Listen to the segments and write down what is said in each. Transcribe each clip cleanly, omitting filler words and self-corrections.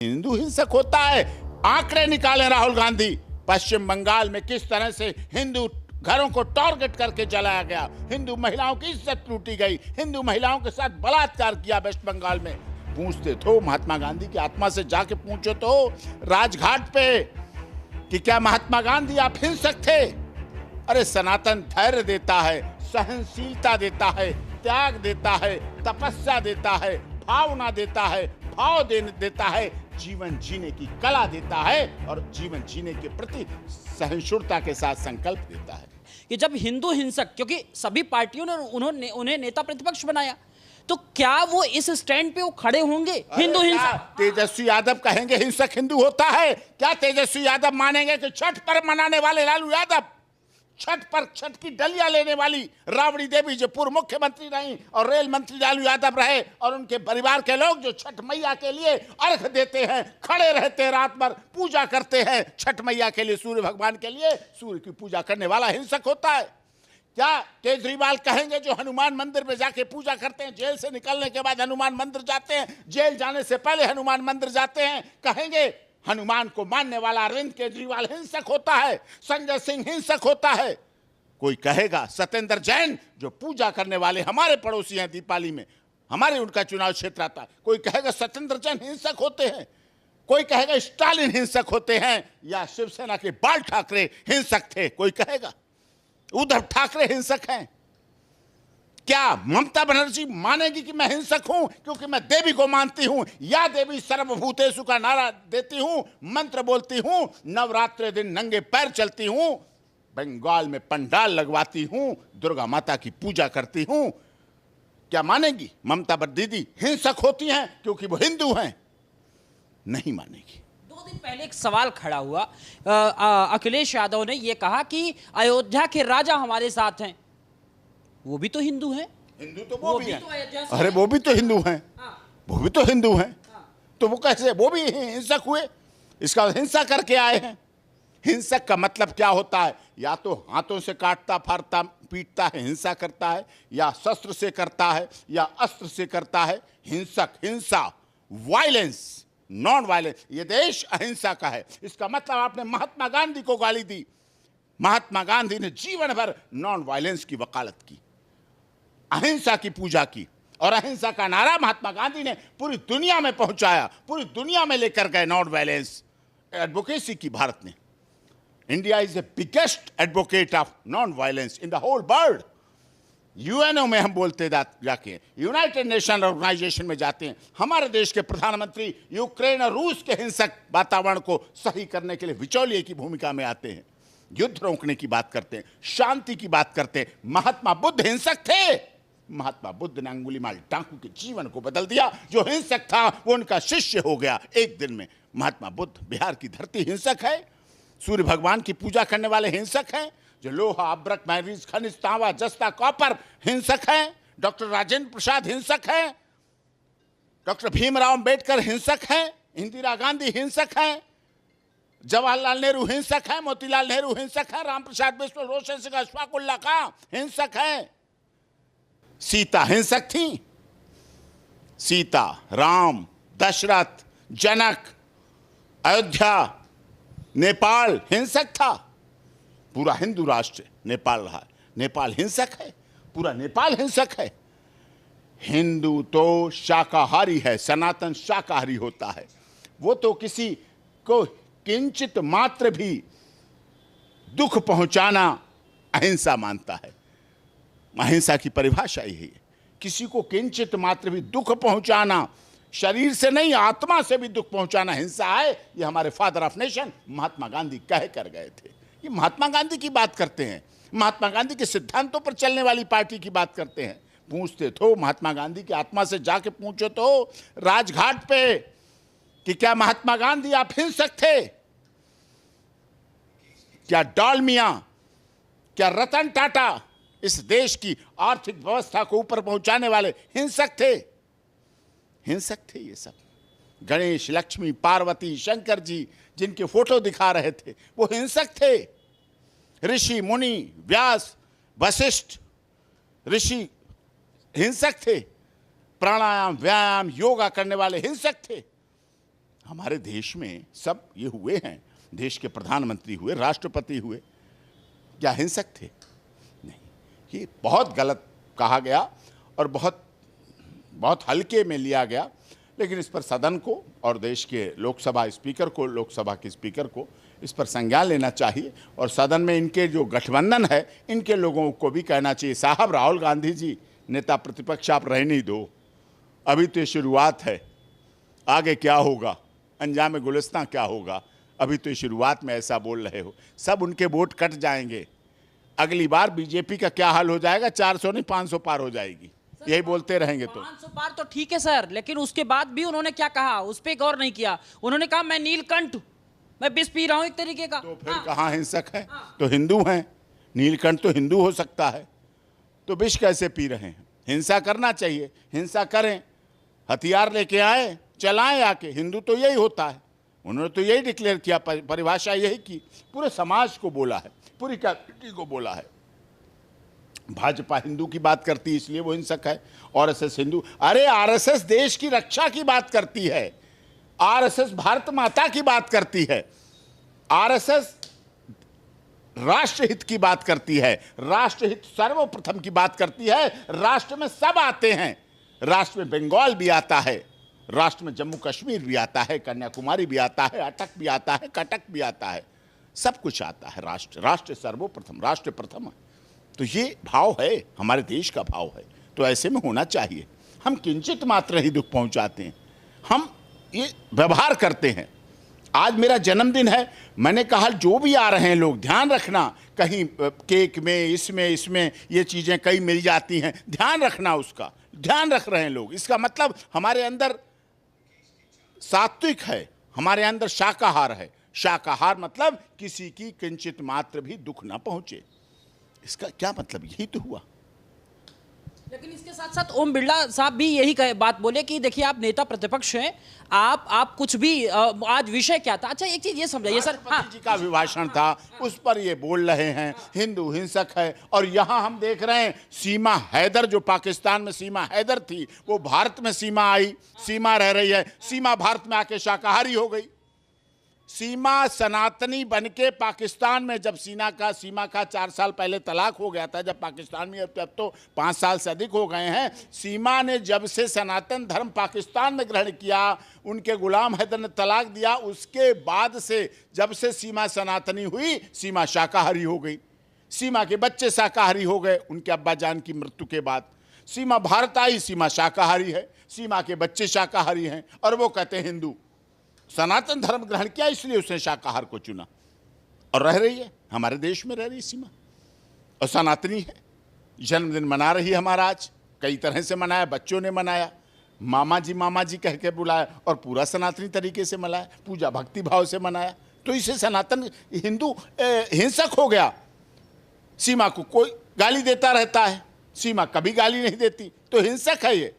हिंदू हिंसक होता है। आंकड़े निकालें राहुल गांधी, पश्चिम बंगाल में किस तरह से हिंदू घरों को टारगेट करके जलाया गया, हिंदू महिलाओं की इज्जत लूटी गई, हिंदू महिलाओं के साथ बलात्कार किया वेस्ट बंगाल में। पूछते तो महात्मा गांधी की आत्मा से जाके पूछो तो राजघाट पे कि क्या महात्मा गांधी आप हिंसक थे? अरे सनातन धैर्य देता है, सहनशीलता देता है, त्याग देता है, तपस्या देता है, भावना देता है, भाव देता है, जीवन जीने की कला देता है और जीवन जीने के प्रति सहिष्णुता के साथ संकल्प देता है। कि जब हिंदू हिंसक, क्योंकि सभी पार्टियों ने उन्हें नेता प्रतिपक्ष बनाया, तो क्या वो इस स्टैंड पे वो खड़े होंगे? हिंदू हिंसक तेजस्वी यादव कहेंगे हिंसक हिंदू होता है? क्या तेजस्वी यादव मानेंगे कि छठ पर्व मनाने वाले लालू यादव, छठ की डलिया लेने वाली राबड़ी देवी जो पूर्व मुख्यमंत्री रही और रेल मंत्री लालू यादव रहे, और उनके परिवार के लोग जो छठ मैया के लिए अर्घ देते हैं, खड़े रहते हैं, रात भर पूजा करते हैं छठ मैया के लिए, सूर्य भगवान के लिए, सूर्य की पूजा करने वाला हिंसक होता है? क्या केजरीवाल कहेंगे जो हनुमान मंदिर में जाके पूजा करते हैं, जेल से निकलने के बाद हनुमान मंदिर जाते हैं, जेल जाने से पहले हनुमान मंदिर जाते हैं, कहेंगे हनुमान को मानने वाला अरविंद केजरीवाल हिंसक होता है, संजय सिंह हिंसक होता है? कोई कहेगा सत्येंद्र जैन जो पूजा करने वाले हमारे पड़ोसी हैं, दीपाली में हमारे उनका चुनाव क्षेत्र आता, कोई कहेगा सत्येंद्र जैन हिंसक होते हैं? कोई कहेगा स्टालिन हिंसक होते हैं, या शिवसेना के बाल ठाकरे हिंसक थे? कोई कहेगा उद्धव ठाकरे हिंसक हैं? क्या ममता बनर्जी मानेगी कि मैं हिंसक हूं क्योंकि मैं देवी को मानती हूं, या देवी सर्वभूतेषु का नारा देती हूं, मंत्र बोलती हूं, नवरात्रि दिन नंगे पैर चलती हूं, बंगाल में पंडाल लगवाती हूं, दुर्गा माता की पूजा करती हूं? क्या मानेगी ममता दीदी हिंसक होती हैं क्योंकि वो हिंदू हैं? नहीं मानेगी। 2 दिन पहले एक सवाल खड़ा हुआ, अखिलेश यादव ने यह कहा कि अयोध्या के राजा हमारे साथ हैं। वो भी तो हिंदू हैं। हिंदू तो वो भी हैं। अरे वो भी तो हिंदू हैं, वो भी तो हिंदू हैं, तो वो कैसे वो भी हिंसक हुए? इसका हिंसा करके आए हैं। हिंसक का मतलब क्या होता है? या तो हाथों से काटता फाड़ता पीटता है, हिंसा करता है, या शस्त्र से करता है, या अस्त्र से करता है। हिंसक, हिंसा, वायलेंस, नॉन वायलेंस। ये देश अहिंसा का है। इसका मतलब आपने महात्मा गांधी को गाली दी। महात्मा गांधी ने जीवन भर नॉन वायलेंस की वकालत की, अहिंसा की पूजा की, और अहिंसा का नारा महात्मा गांधी ने पूरी दुनिया में पहुंचाया, पूरी दुनिया में लेकर गए नॉन वायलेंस एडवोकेसी की। भारत ने, India is the biggest advocate of non violence in the whole world. UNO में हम बोलते जाके, यूनाइटेड नेशन ऑर्गेनाइजेशन में जाते हैं, हमारे देश के प्रधानमंत्री यूक्रेन और रूस के हिंसक वातावरण को सही करने के लिए बिचौलिए की भूमिका में आते हैं, युद्ध रोकने की बात करते हैं, शांति की बात करते हैं। महात्मा बुद्ध हिंसक थे? महात्मा बुद्ध ने अंगुलीमाल डाकू के जीवन को बदल दिया। जो हिंसक था वो उनका शिष्य हो गया एक दिन में। महात्मा बुद्ध, बिहार की धरती हिंसक है? सूर्य भगवान की पूजा करने वाले हिंसक हैं? जो लोहा, अब्रक, मैग्नीज, खनिज, तांबा, जस्ता, कॉपर हिंसक हैं? डॉक्टर राजेंद्र प्रसाद हिंसक हैं? डॉक्टर भीमराव अंबेडकर हिंसक हैं? इंदिरा गांधी हिंसक हैं? जवाहरलाल नेहरू हिंसक हैं? मोतीलाल नेहरू हिंसक हैं? रामप्रसाद बिस्मिल, रोशन सिंह, अशफाक उल्लाह खां हिंसक हैं? सीता हिंसक थी? सीता, राम, दशरथ, जनक, अयोध्या, नेपाल हिंसक था? पूरा हिंदू राष्ट्र नेपाल रहा। नेपाल हिंसक है? पूरा नेपाल हिंसक है? हिंदू तो शाकाहारी है, सनातन शाकाहारी होता है। वो तो किसी को किंचित मात्र भी दुख पहुंचाना अहिंसा मानता है। अहिंसा की परिभाषा यही है, किसी को किंचित मात्र भी दुख पहुंचाना, शरीर से नहीं आत्मा से भी दुख पहुंचाना हिंसा है। ये हमारे father of nation Mahatma Gandhi कह कर गए थे। ये महात्मा गांधी की बात करते हैं, महात्मा गांधी के सिद्धांतों पर चलने वाली पार्टी की बात करते हैं। पूछते तो महात्मा गांधी की आत्मा से जाके पूछो तो राजघाट पे कि क्या महात्मा गांधी आप हिंसक थे? क्या डॉलमिया, क्या रतन टाटा इस देश की आर्थिक व्यवस्था को ऊपर पहुंचाने वाले हिंसक थे? हिंसक थे ये सब। गणेश, लक्ष्मी, पार्वती, शंकर जी जिनके फोटो दिखा रहे थे वो हिंसक थे। ऋषि, मुनि, व्यास, वशिष्ठ ऋषि हिंसक थे। प्राणायाम, व्यायाम, योगा करने वाले हिंसक थे। हमारे देश में सब ये हुए हैं, देश के प्रधानमंत्री हुए, राष्ट्रपति हुए, क्या हिंसक थे? नहीं, ये बहुत गलत कहा गया और बहुत बहुत हल्के में लिया गया। लेकिन इस पर सदन को और देश के लोकसभा स्पीकर को, लोकसभा के स्पीकर को इस पर संज्ञान लेना चाहिए और सदन में इनके जो गठबंधन है इनके लोगों को भी कहना चाहिए, साहब राहुल गांधी जी नेता प्रतिपक्ष आप रहने दो, अभी तो ये शुरुआत है, आगे क्या होगा, अंजाम गुलिस्तां क्या होगा, अभी तो शुरुआत में ऐसा बोल रहे हो, सब उनके वोट कट जाएंगे, अगली बार बीजेपी का क्या हाल हो जाएगा, 400 नहीं 500 पार हो जाएगी, यही बोलते रहेंगे तो 500 पार तो ठीक है सर, लेकिन उसके बाद भी उन्होंने क्या कहा उस पर गौर नहीं किया। उन्होंने कहा मैं नीलकंठ, मैं विष पी रहा हूं एक तरीके का। तो फिर कहाँ हिंसक है? तो हिंदू हैं, नीलकंठ तो हिंदू हो सकता है, तो विष कैसे पी रहे हैं? हिंसा करना चाहिए, हिंसा करें, हथियार लेके आए, चलाएं आके, हिंदू तो यही होता है। उन्होंने तो यही डिक्लेयर किया, परिभाषा यही की, पूरे समाज को बोला है, पूरी कम्युनिटी को बोला है। भाजपा हिंदू की बात करती है इसलिए वो हिंसक है, आरएसएस हिंदू, अरे आरएसएस देश की रक्षा की बात करती है, आरएसएस भारत माता की बात करती है, आरएसएस राष्ट्रहित की बात करती है, राष्ट्रहित सर्वप्रथम की बात करती है। राष्ट्र में सब आते हैं, राष्ट्र में बंगाल भी आता है, राष्ट्र में जम्मू कश्मीर भी आता है, कन्याकुमारी भी आता है, अटक भी आता है, कटक भी आता है, सब कुछ आता है। राष्ट्र, राष्ट्र सर्वप्रथम, राष्ट्र प्रथम है। तो ये भाव है, हमारे देश का भाव है, तो ऐसे में होना चाहिए। हम किंचित मात्र ही दुख पहुंचाते हैं, हम ये व्यवहार करते हैं। आज मेरा जन्मदिन है, मैंने कहा जो भी आ रहे हैं लोग ध्यान रखना, कहीं केक में इसमें ये चीज़ें कई मिल जाती हैं, ध्यान रखना, उसका ध्यान रख रहे हैं लोग। इसका मतलब हमारे अंदर सात्विक है, हमारे अंदर शाकाहार है। शाकाहार मतलब किसी की किंचित मात्र भी दुख ना पहुंचे, इसका क्या मतलब? यही तो हुआ। लेकिन इसके साथ साथ ओम बिरला साहब भी यही बात बोले कि देखिए आप नेता प्रतिपक्ष हैं, आप कुछ भी, आज विषय क्या था? अच्छा एक चीज ये समझाइए सर। हाँ, जी का अभिभाषण था, उस पर ये बोल रहे हैं हिंदू हिंसक है, और यहाँ हम देख रहे हैं सीमा हैदर, जो पाकिस्तान में सीमा हैदर थी, वो भारत में सीमा आई, सीमा रह रही है, सीमा भारत में आके शाकाहारी हो गई। सीमा सनातनी बनके पाकिस्तान में, जब सीमा का 4 साल पहले तलाक हो गया था, जब पाकिस्तान में, अब तो 5 साल से अधिक हो गए हैं, सीमा ने जब से सनातन धर्म पाकिस्तान में ग्रहण किया, उनके गुलाम हैदर ने तलाक दिया, उसके बाद से जब से सीमा सनातनी हुई, सीमा शाकाहारी हो गई, सीमा के बच्चे शाकाहारी हो गए। उनके अब्बा जान की मृत्यु के बाद सीमा भारत आई, सीमा शाकाहारी है, सीमा के बच्चे शाकाहारी हैं, और वो कहते हैं हिंदू सनातन धर्म ग्रहण किया इसलिए उसने शाकाहार को चुना, और रह रही है, हमारे देश में रह रही सीमा, और सनातनी है। जन्मदिन मना रही है हमारा, आज कई तरह से मनाया, बच्चों ने मनाया, मामा जी कह के बुलाया, और पूरा सनातनी तरीके से मनाया, पूजा भक्ति भाव से मनाया। तो इसे सनातन हिंदू हिंसक हो गया। सीमा को कोई गाली देता रहता है, सीमा कभी गाली नहीं देती, तो हिंसक है ये।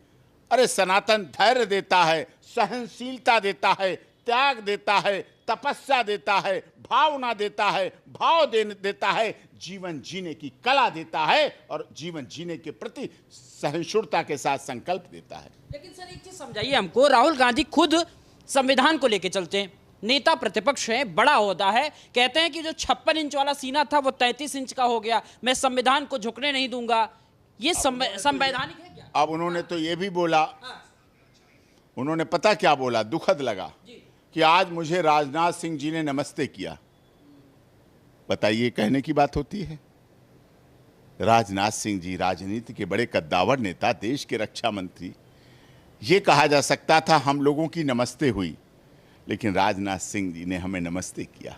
अरे सनातन धैर्य देता है, सहनशीलता देता है, त्याग देता है, तपस्या देता है, भावना देता है, भाव देता है, जीवन जीने की कला देता है, और जीवन जीने के प्रति सहिष्णुता के साथ संकल्प देता है। लेकिन सर एक चीज समझाइए हमको, राहुल गांधी खुद संविधान को लेकर चलते हैं, नेता प्रतिपक्ष हैं, बड़ा होता है, कहते हैं कि जो 56 इंच वाला सीना था वो 33 इंच का हो गया, मैं संविधान को झुकने नहीं दूंगा। ये संवैधानिक है क्या? अब उन्होंने तो ये भी बोला, उन्होंने पता क्या बोला, दुखद लगा कि आज मुझे राजनाथ सिंह जी ने नमस्ते किया। बताइए कहने की बात होती है? राजनाथ सिंह जी राजनीति के बड़े कद्दावर नेता, देश के रक्षा मंत्री, ये कहा जा सकता था हम लोगों की नमस्ते हुई, लेकिन राजनाथ सिंह जी ने हमें नमस्ते किया।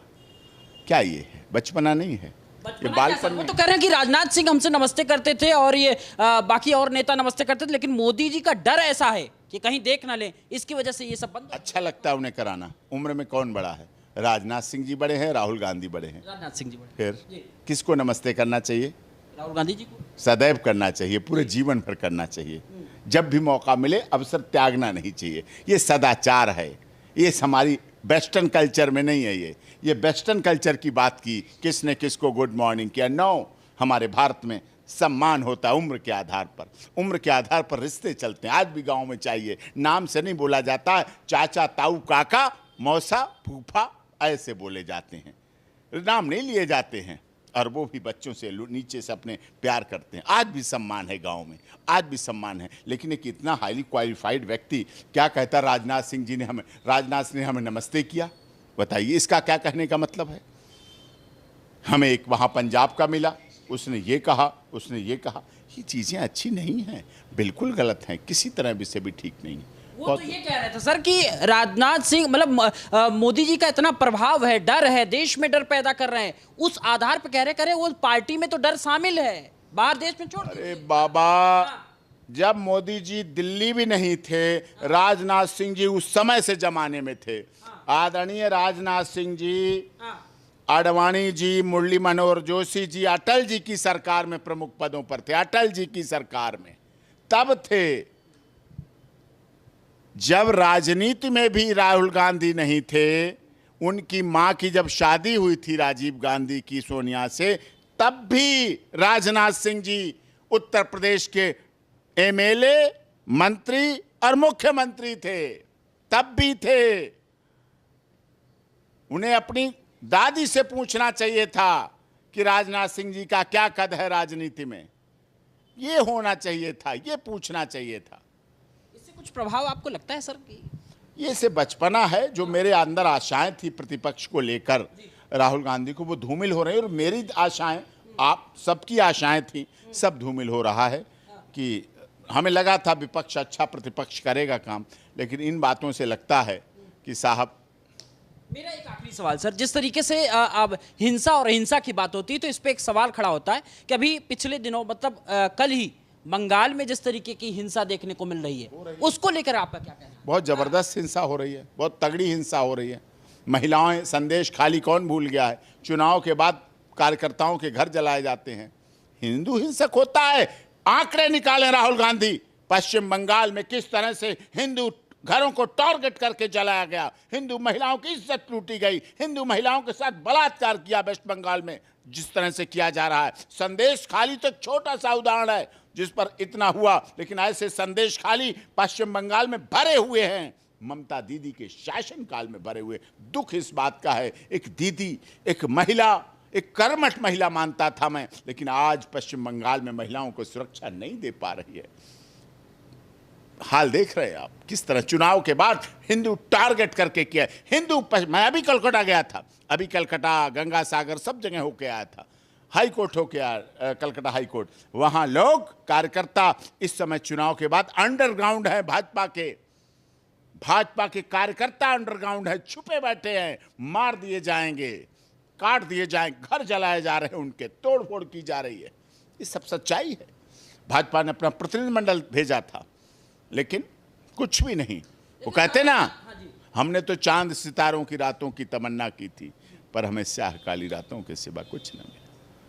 क्या ये है? बचपना नहीं है ये, बालपन। वो तो कह रहे हैं कि राजनाथ सिंह हमसे नमस्ते करते थे और ये बाकी और नेता नमस्ते करते थे, लेकिन मोदी जी का डर ऐसा है कि कहीं देख ना ले, इसकी वजह से ये सब बंद। अच्छा लगता है उन्हें कराना। उम्र में कौन बड़ा है? राजनाथ सिंह जी बड़े हैं, राहुल गांधी बड़े हैं। राजनाथ सिंह जी बड़े। फिर किसको नमस्ते करना चाहिए? राहुल गांधी जी को सदैव करना चाहिए, पूरे जीवन भर करना चाहिए। जब भी मौका मिले अवसर त्यागना नहीं चाहिए। ये सदाचार है, ये हमारी वेस्टर्न कल्चर में नहीं है। ये वेस्टर्न कल्चर की बात की, किसने किसको गुड मॉर्निंग किया? नो, हमारे भारत में सम्मान होता है उम्र के आधार पर। उम्र के आधार पर रिश्ते चलते हैं। आज भी गांव में चाहिए, नाम से नहीं बोला जाता है, चाचा, ताऊ, काका, मौसा, फूफा ऐसे बोले जाते हैं, नाम नहीं लिए जाते हैं। और वो भी बच्चों से नीचे से अपने प्यार करते हैं। आज भी सम्मान है गांव में, आज भी सम्मान है। लेकिन एक इतना हाईली क्वालिफाइड व्यक्ति क्या कहता, राजनाथ सिंह जी ने हमें, राजनाथ ने हमें नमस्ते किया, बताइए इसका क्या कहने का मतलब है? हमें एक वहाँ पंजाब का मिला, उसने ये कहा, उसने ये कहा। ये चीज़ें अच्छी नहीं हैं, बिल्कुल गलत हैं, किसी तरह भी से भी ठीक नहीं है। वो तो ये कह रहे थे सर कि राजनाथ सिंह मतलब मोदी जी का इतना प्रभाव है, डर है, देश में डर पैदा कर रहे हैं, उस आधार पर कह रहे करे वो पार्टी में तो डर शामिल है, बाहर देश में छोड़। अरे बाबा, जब मोदी जी दिल्ली भी नहीं थे, राजनाथ सिंह जी उस समय से जमाने में थे। आदरणीय राजनाथ सिंह जी, आडवाणी जी, मुरली मनोहर जोशी जी, अटल जी की सरकार में प्रमुख पदों पर थे। अटल जी की सरकार में तब थे जब राजनीति में भी राहुल गांधी नहीं थे। उनकी मां की जब शादी हुई थी राजीव गांधी की सोनिया से, तब भी राजनाथ सिंह जी उत्तर प्रदेश के एमएलए, मंत्री और मुख्यमंत्री थे, तब भी थे। उन्हें अपनी दादी से पूछना चाहिए था कि राजनाथ सिंह जी का क्या कद है राजनीति में। ये होना चाहिए था, ये पूछना चाहिए था। इससे कुछ प्रभाव आपको लगता है सर कि ये से बचपना है, जो मेरे अंदर आशाएं थी प्रतिपक्ष को लेकर राहुल गांधी को, वो धूमिल हो रही है। और मेरी आशाएं, आप सबकी आशाएं थी, सब धूमिल हो रहा है। कि हमें लगा था विपक्ष अच्छा प्रतिपक्ष करेगा काम, लेकिन इन बातों से लगता है कि साहब। मेरा एक आखिरी सवाल सर, जिस तरीके से अब हिंसा और अहिंसा की बात होती है, तो इस पे एक सवाल खड़ा होता है कि अभी पिछले दिनों मतलब कल ही बंगाल में जिस तरीके की हिंसा देखने को मिल रही है, उसको लेकर आपका क्या कहना है? बहुत जबरदस्त हिंसा हो रही है, बहुत तगड़ी हिंसा हो रही है। महिलाएं, संदेश खाली कौन भूल गया है? चुनाव के बाद कार्यकर्ताओं के घर जलाए जाते हैं। हिंदू हिंसक होता है। आंकड़े निकालें राहुल गांधी, पश्चिम बंगाल में किस तरह से हिंदू घरों को टारगेट करके जलाया गया, हिंदू महिलाओं की इज्जत लूटी गई, हिंदू महिलाओं के साथ बलात्कार किया वेस्ट बंगाल में जिस तरह से किया जा रहा है। संदेश खाली तो एक छोटा सा उदाहरण है जिस पर इतना हुआ, लेकिन ऐसे संदेश खाली पश्चिम बंगाल में भरे हुए हैं, ममता दीदी के शासनकाल में भरे हुए। दुख इस बात का है, एक दीदी, एक महिला, एक कर्मठ महिला मानता था मैं, लेकिन आज पश्चिम बंगाल में महिलाओं को सुरक्षा नहीं दे पा रही है। हाल देख रहे हैं आप किस तरह चुनाव के बाद हिंदू टारगेट करके किया। हिंदू, मैं अभी कलकत्ता गया था, अभी कलकत्ता, गंगा सागर सब जगह होके आया था, हाई कोर्ट होके आया, कलकत्ता हाई कोर्ट। वहां लोग कार्यकर्ता इस समय चुनाव के बाद अंडरग्राउंड है, भाजपा के कार्यकर्ता अंडरग्राउंड है, छुपे बैठे हैं, मार दिए जाएंगे, काट दिए जाएंगे, घर जलाए जा रहे हैं, उनके तोड़फोड़ की जा रही है। ये सब सच्चाई है। भाजपा ने अपना प्रतिनिधिमंडल भेजा था, लेकिन कुछ भी नहीं। वो कहते ना, हमने तो चांद सितारों की रातों की तमन्ना की थी, पर हमें स्याह काली रातों के सिवा कुछ न मिला।